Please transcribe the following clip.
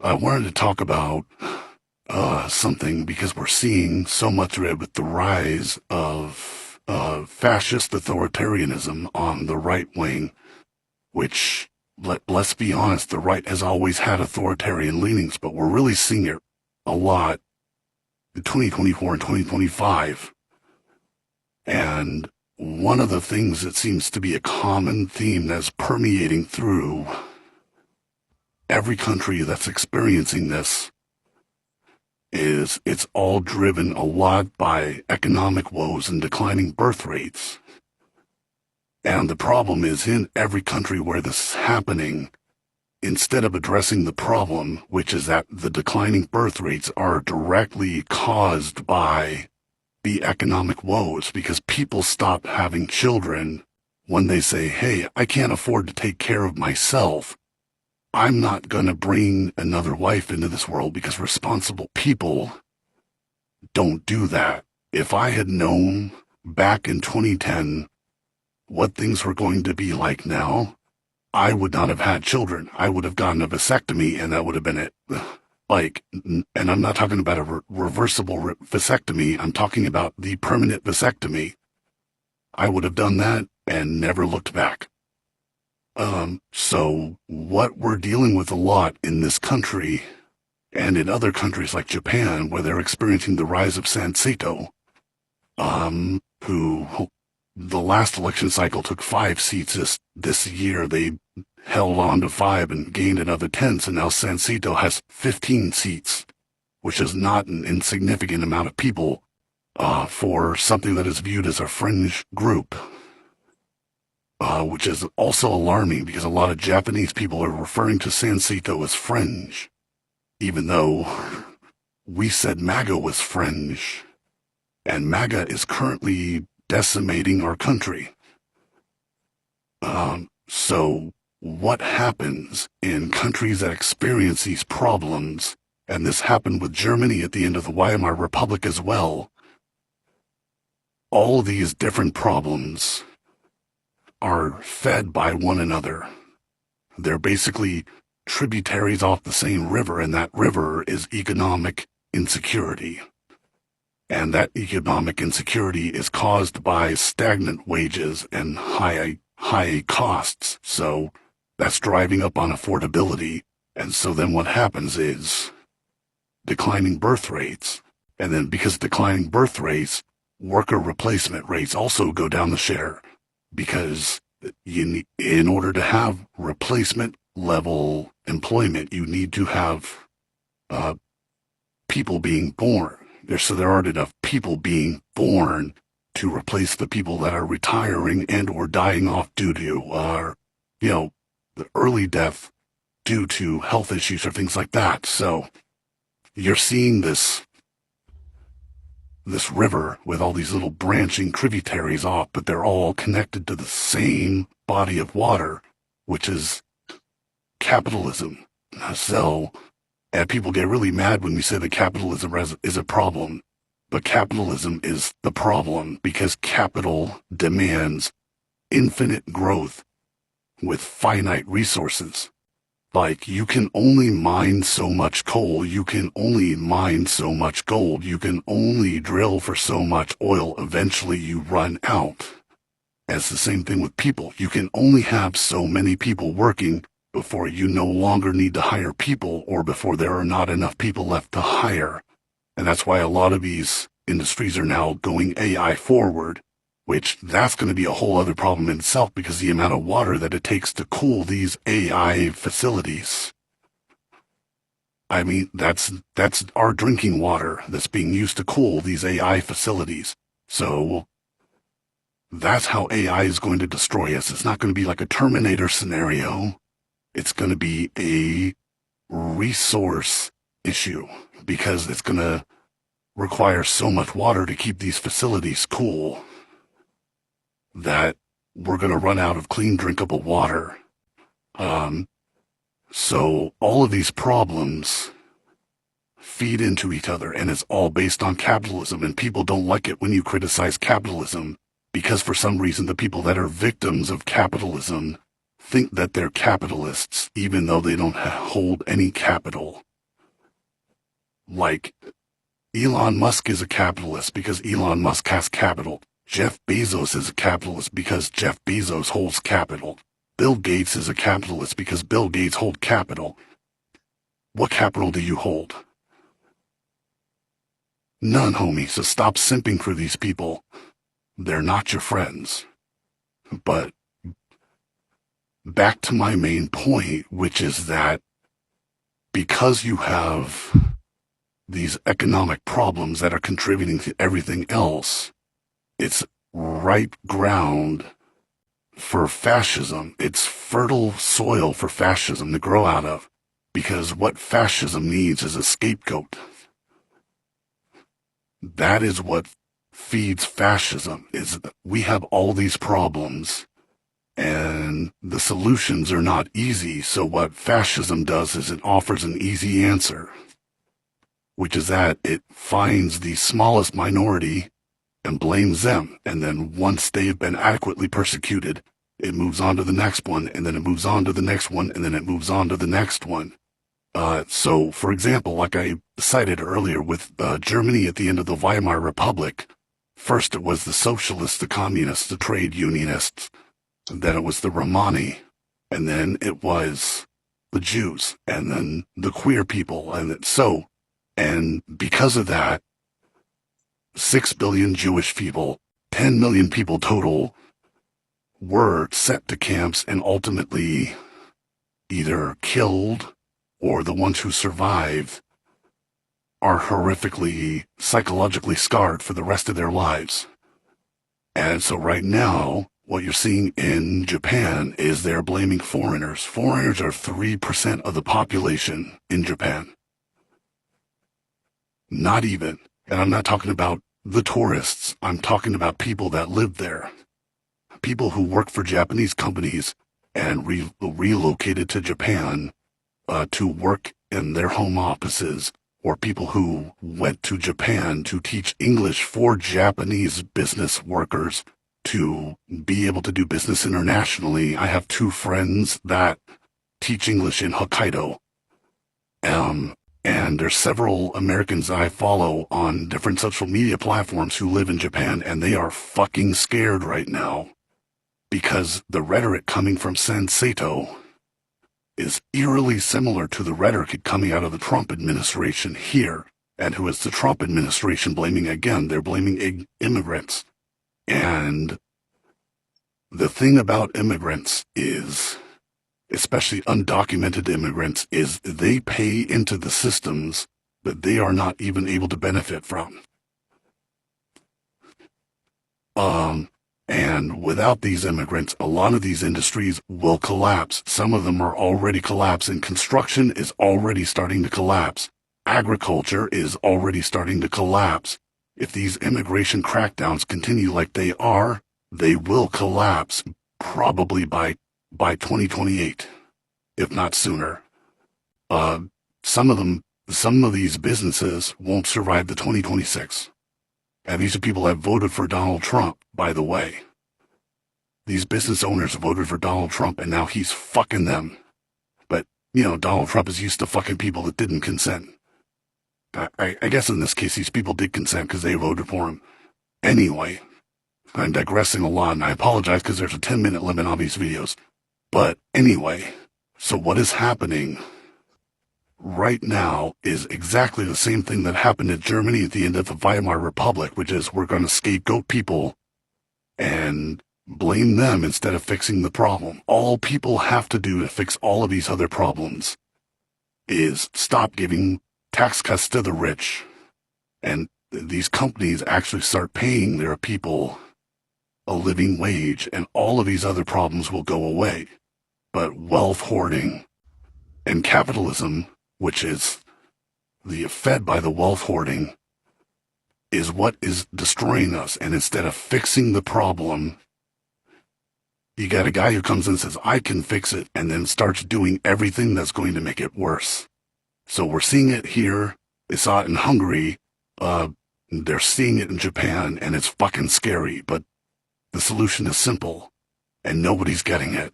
I wanted to talk about something because we're seeing so much of it with the rise of fascist authoritarianism on the right wing, which, let's be honest, the right has always had authoritarian leanings, but we're really seeing it a lot in 2024 and 2025. And one of the things that seems to be a common theme that's permeating through every country that's experiencing this is it's all driven a lot by economic woes and declining birth rates. And the problem is, in every country where this is happening, instead of addressing the problem, which is that the declining birth rates are directly caused by the economic woes, because people stop having children when they say, hey, I can't afford to take care of myself. I'm not going to bring another wife into this world, because responsible people don't do that. If I had known back in 2010 what things were going to be like now, I would not have had children. I would have gotten a vasectomy, and that would have been it. And I'm not talking about a reversible vasectomy. I'm talking about the permanent vasectomy. I would have done that and never looked back. So what we're dealing with a lot in this country and in other countries like Japan, where they're experiencing the rise of Sansito, who the last election cycle took 5 seats this year. They held on to 5 and gained another 10, so now Sansito has 15 seats, which is not an insignificant amount of people for something that is viewed as a fringe group. Which is also alarming, because a lot of Japanese people are referring to Sansito as fringe, even though we said MAGA was fringe, and MAGA is currently decimating our country. So what happens in countries that experience these problems, and this happened with Germany at the end of the Weimar Republic as well, all these different problems are fed by one another. They're basically tributaries off the same river, and that river is economic insecurity. And that economic insecurity is caused by stagnant wages and high costs. So that's driving up on affordability. And so then what happens is declining birth rates. And then because declining birth rates, worker replacement rates also go down the share. Because in order to have replacement level employment, you need to have people being born. So there aren't enough people being born to replace the people that are retiring and or dying off due to, the early death due to health issues or things like that. So you're seeing this river with all these little branching tributaries off, but they're all connected to the same body of water, which is capitalism. So, and people get really mad when we say that capitalism is a problem, but capitalism is the problem, because capital demands infinite growth with finite resources. Like, you can only mine so much coal, you can only mine so much gold, you can only drill for so much oil. Eventually you run out. It's the same thing with people. You can only have so many people working before you no longer need to hire people, or before there are not enough people left to hire. And that's why a lot of these industries are now going AI forward, which that's going to be a whole other problem in itself, because the amount of water that it takes to cool these AI facilities. I mean, that's our drinking water that's being used to cool these AI facilities. So that's how AI is going to destroy us. It's not going to be like a Terminator scenario. It's going to be a resource issue, because it's going to require so much water to keep these facilities cool that we're going to run out of clean, drinkable water. So all of these problems feed into each other, and it's all based on capitalism, and people don't like it when you criticize capitalism, because for some reason the people that are victims of capitalism think that they're capitalists, even though they don't hold any capital. Like, Elon Musk is a capitalist because Elon Musk has capital. Jeff Bezos is a capitalist because Jeff Bezos holds capital. Bill Gates is a capitalist because Bill Gates holds capital. What capital do you hold? None, homie, so stop simping for these people. They're not your friends. But back to my main point, which is that because you have these economic problems that are contributing to everything else, it's ripe ground for fascism. It's fertile soil for fascism to grow out of, because what fascism needs is a scapegoat. That is what feeds fascism, is that we have all these problems and the solutions are not easy. So what fascism does is it offers an easy answer, which is that it finds the smallest minority and blames them. And then once they've been adequately persecuted, it moves on to the next one, and then it moves on to the next one, and then it moves on to the next one. So, for example, like I cited earlier with Germany at the end of the Weimar Republic, first it was the socialists, the communists, the trade unionists, then it was the Romani, and then it was the Jews, and then the queer people, and because of that, 6 billion Jewish people, 10 million people total, were sent to camps and ultimately either killed, or the ones who survive are horrifically psychologically scarred for the rest of their lives. And so right now, what you're seeing in Japan is they're blaming foreigners. Foreigners are 3% of the population in Japan. Not even. And I'm not talking about the tourists. I'm talking about people that live there. People who work for Japanese companies and relocated to Japan to work in their home offices, or people who went to Japan to teach English for Japanese business workers to be able to do business internationally. I have 2 friends that teach English in Hokkaido. And there's several Americans I follow on different social media platforms who live in Japan, and they are fucking scared right now because the rhetoric coming from San Sato is eerily similar to the rhetoric coming out of the Trump administration here. And who is the Trump administration blaming again? They're blaming immigrants. And the thing about immigrants is, especially undocumented immigrants, is they pay into the systems that they are not even able to benefit from. And without these immigrants, a lot of these industries will collapse. Some of them are already collapsing. Construction is already starting to collapse. Agriculture is already starting to collapse. If these immigration crackdowns continue like they are, they will collapse probably by 2028, if not sooner. Some of these businesses won't survive the 2026. And these are people that voted for Donald Trump, by the way. These business owners voted for Donald Trump, and now he's fucking them. But, Donald Trump is used to fucking people that didn't consent. I guess in this case, these people did consent because they voted for him. Anyway, I'm digressing a lot, and I apologize because there's a 10-minute limit on these videos. But anyway, so what is happening right now is exactly the same thing that happened in Germany at the end of the Weimar Republic, which is we're going to scapegoat people and blame them instead of fixing the problem. All people have to do to fix all of these other problems is stop giving tax cuts to the rich, and these companies actually start paying their people a living wage, and all of these other problems will go away. But wealth hoarding and capitalism, which is fed by the wealth hoarding, is what is destroying us. And instead of fixing the problem, you got a guy who comes in and says, I can fix it, and then starts doing everything that's going to make it worse. So we're seeing it here. They saw it in Hungary. They're seeing it in Japan, and it's fucking scary. But the solution is simple, and nobody's getting it.